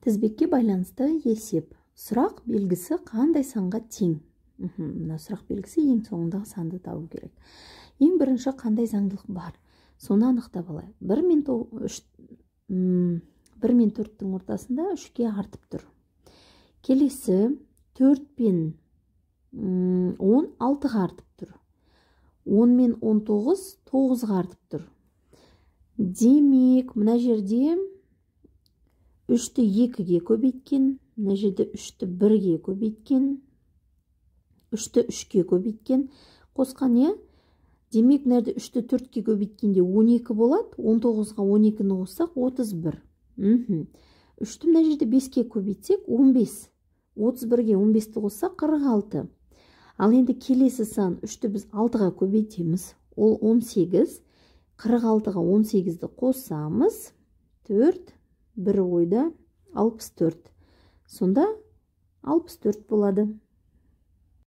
Тізбекке байланысты есеп. Сұрақ белгісі қандай санға тең? Мына сұрақ белгісі ең соңындағы санды табу керек. Ең бірінші қандай заңдылық бар? Соны анықтап алайық. 1 мен 4-тің ортасында 3-ке артып тұр. Келесі 4 пен 10 6-ға артып тұр. 10 мен 19 9-ға артып тұр. Демек, мына жерде 3-ті 2-ге көбейткен, мына жерде 3-ті 1-ге көбейткен, 3-ті 3-ке көбейткен. Қосқан, е? Демек, мына жерде 3-ті 4-ке көбейткенде 12 болады. 19-ға 12-ні қоссақ 31. 3-ті мына жерде 5-ке көбейтсек 15. 31-ге 15-ті қоссақ 46. Ал енді келесі сан 3-ті біз 6-ға көбейтеміз. Ол 18. 46-ға 18-ді қосамыз. 4, 1 ойда 64. Сонда 64 болады.